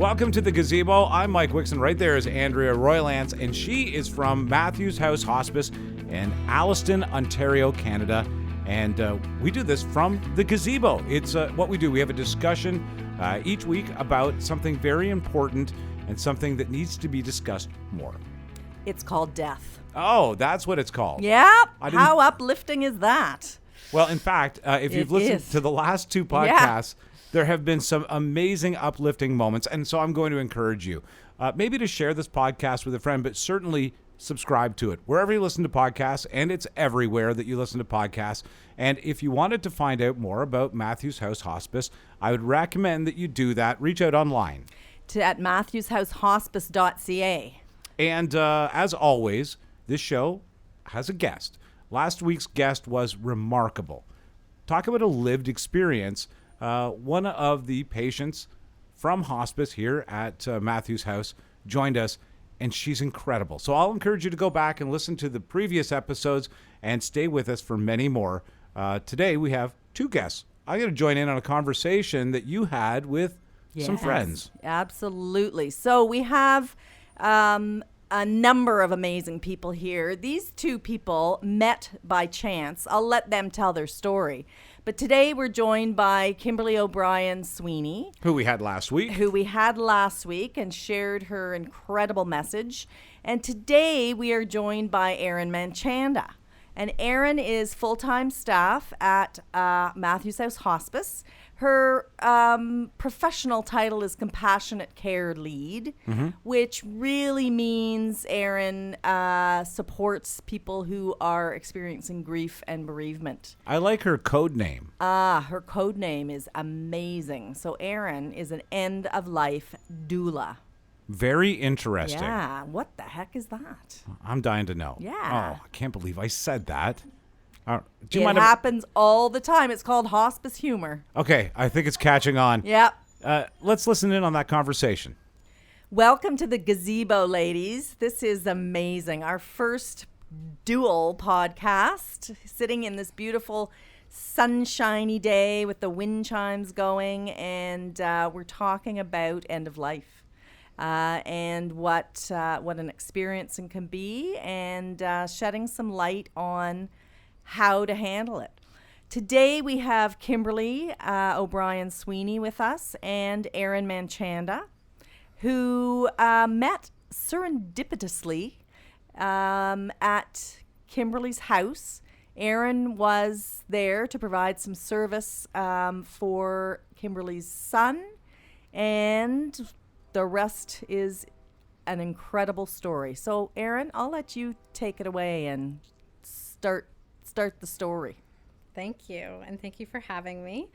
Welcome to the Gazebo. I'm Mike Wixon. Right there is Andrea Roylance, and she is from Matthews House Hospice in Alliston, Ontario, Canada. And we do this from the Gazebo. It's what we do. We have a discussion each week about something very important and something that needs to be discussed more. It's called death. Oh, that's what it's called. Yep. How uplifting is that? Well, in fact, if you've listened to the last two podcasts, there have been some amazing uplifting moments. And so I'm going to encourage you maybe to share this podcast with a friend, but certainly subscribe to it wherever you listen to podcasts, and it's everywhere that you listen to podcasts. And if you wanted to find out more about Matthews House Hospice, I would recommend that you do that. Reach out online at matthewshousehospice.ca. And as always, this show has a guest. Last week's guest was remarkable. Talk about a lived experience. One of the patients from hospice here at Matthews House joined us, and she's incredible. So I'll encourage you to go back and listen to the previous episodes and stay with us for many more. Today we have two guests. I'm going to join in on a conversation that you had with some friends. Absolutely. So we have a number of amazing people here. These two people met by chance. I'll let them tell their story. But today we're joined by Kimberley O'Brien Sweeney. Who we had last week. And shared her incredible message. And today we are joined by Erin Manchanda. And Erin is full-time staff at Matthews House Hospice. Her professional title is Compassionate Care Lead, which really means Erin supports people who are experiencing grief and bereavement. I like her code name. Her code name is amazing. So Erin is an end-of-life doula. Very interesting. Yeah, what the heck is that? I'm dying to know. Yeah. Oh, I can't believe I said that. It happens all the time. It's called hospice humor. Okay, I think it's catching on. Yep. Let's listen in on that conversation. Welcome to the Gazebo, ladies. This is amazing. Our first dual podcast, sitting in this beautiful sunshiny day with the wind chimes going, and we're talking about end of life. And what an experience it can be, and shedding some light on how to handle it. Today we have Kimberley O'Brien Sweeney with us and Erin Manchanda, who met serendipitously at Kimberly's house. Erin was there to provide some service for Kimberly's son, and the rest is an incredible story. So, Erin, I'll let you take it away and start the story. Thank you, and thank you for having me.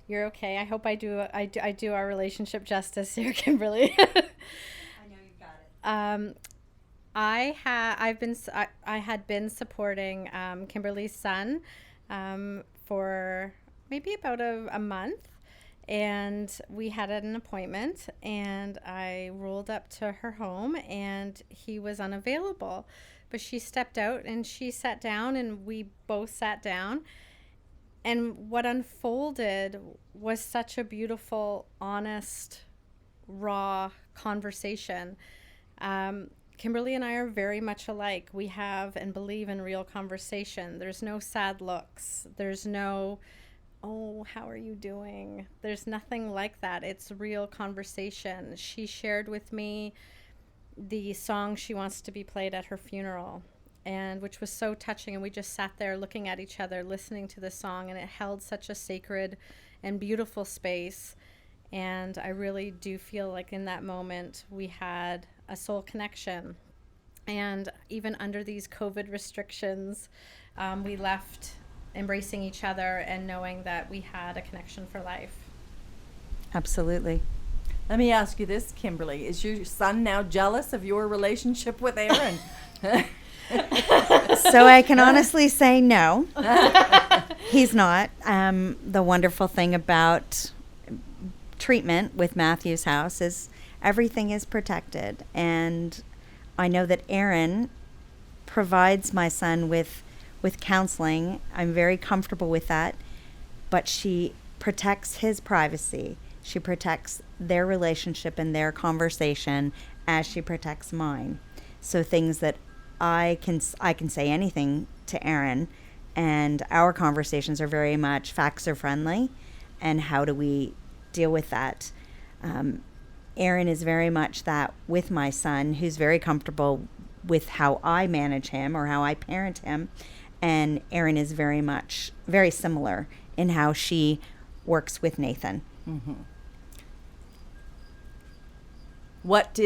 You're okay. I hope I do our relationship justice here, Kimberly. I know you got it. I had been supporting Kimberly's son for maybe about a month. And we had an appointment, and I rolled up to her home, and he was unavailable. But she stepped out, and she sat down, and we both sat down. And what unfolded was such a beautiful, honest, raw conversation. Kimberly and I are very much alike. We have and believe in real conversation. There's no sad looks. There's no, oh, how are you doing? There's nothing like that. It's real conversation. She shared with me the song she wants to be played at her funeral, and which was so touching. And we just sat there looking at each other, listening to the song, and it held such a sacred and beautiful space. And I really do feel like in that moment we had a soul connection. And even under these COVID restrictions, we left embracing each other and knowing that we had a connection for life. Absolutely. Let me ask you this, Kimberly. Is your son now jealous of your relationship with Erin? So I can honestly say no. He's not. The wonderful thing about treatment with Matthews House is everything is protected. And I know that Erin provides my son with counseling. I'm very comfortable with that. But she protects his privacy. She protects their relationship and their conversation as she protects mine. So things that I can say anything to Erin, and our conversations are very much facts are friendly, and how do we deal with that? Erin is very much that with my son, who's very comfortable with how I manage him or how I parent him, and Erin is very similar in how she works with Nathan. Mm-hmm. What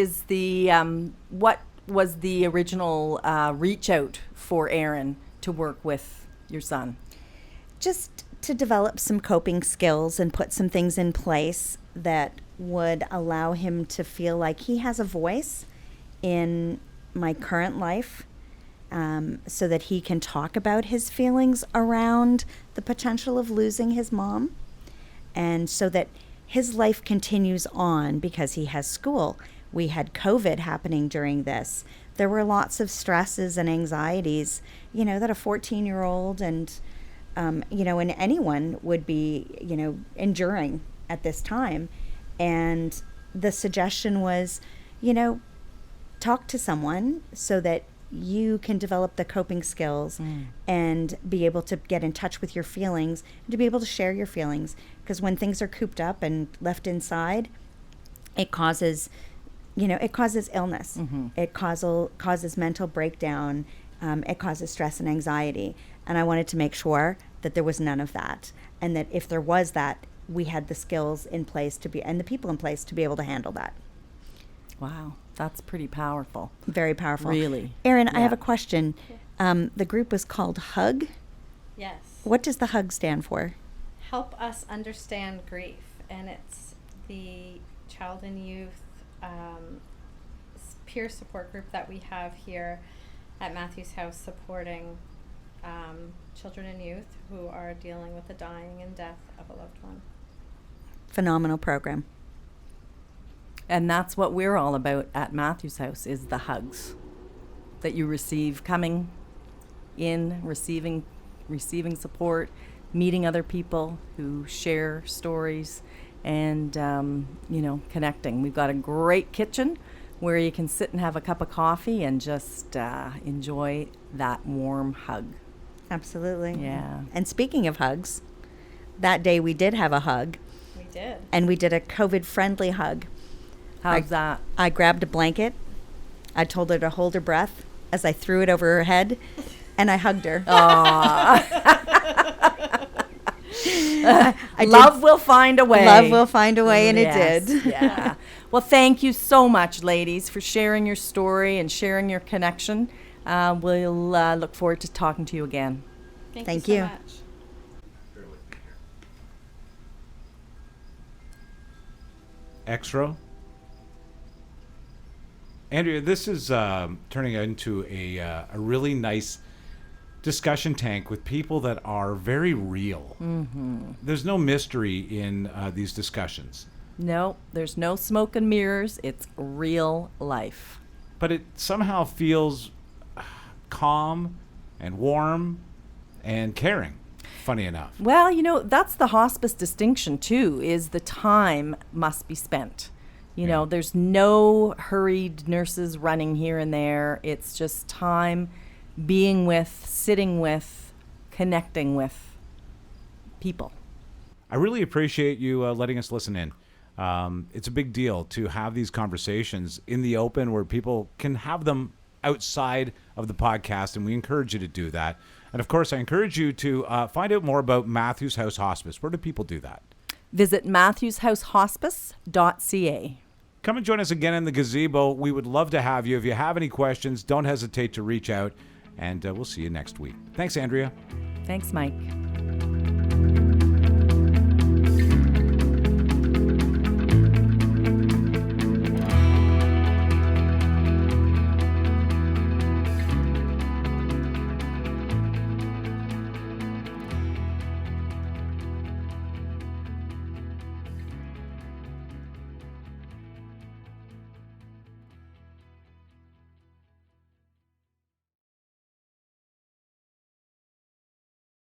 was the original reach out for Erin to work with your son? Just to develop some coping skills and put some things in place that would allow him to feel like he has a voice in my current life, so that he can talk about his feelings around the potential of losing his mom, and so that his life continues on because he has school. We had COVID happening during this. There were lots of stresses and anxieties, that a 14-year-old and anyone would be, enduring at this time. And the suggestion was, talk to someone so that you can develop the coping skills and be able to get in touch with your feelings and to be able to share your feelings. Because when things are cooped up and left inside, it causes illness. Mm-hmm. It causes mental breakdown. It causes stress and anxiety. And I wanted to make sure that there was none of that. And that if there was that, we had the skills in place and the people in place to be able to handle that. Wow, that's pretty powerful. Very powerful. Really. Erin, I have a question. The group was called HUG. Yes. What does the HUG stand for? Help Us Understand Grief. And it's the child and youth peer support group that we have here at Matthews House, supporting children and youth who are dealing with the dying and death of a loved one. Phenomenal program. And that's what we're all about at Matthews House, is the hugs that you receive, coming in, receiving support, meeting other people who share stories, and connecting. We've got a great kitchen where you can sit and have a cup of coffee and just enjoy that warm hug. Absolutely. Yeah. And speaking of hugs, that day we did have a hug. We did. And we did a COVID-friendly hug. How's that? I grabbed a blanket. I told her to hold her breath as I threw it over her head, and I hugged her. Love will find a way. Love will find a way, and yes, it did. Yeah. Well, thank you so much, ladies, for sharing your story and sharing your connection. We'll look forward to talking to you again. Thank you you. so much. X-Row. Andrea, this is turning into a really nice discussion tank with people that are very real. Mm-hmm. There's no mystery in these discussions. No, there's no smoke and mirrors. It's real life. But it somehow feels calm and warm and caring, funny enough. Well, that's the hospice distinction, too, is the time must be spent. You know, there's no hurried nurses running here and there. It's just time being with, sitting with, connecting with people. I really appreciate you letting us listen in. It's a big deal to have these conversations in the open where people can have them outside of the podcast, and we encourage you to do that. And, of course, I encourage you to find out more about Matthews House Hospice. Where do people do that? Visit matthewshousehospice.ca. Come and join us again in the gazebo. We would love to have you. If you have any questions, don't hesitate to reach out, and we'll see you next week. Thanks, Andrea. Thanks, Mike.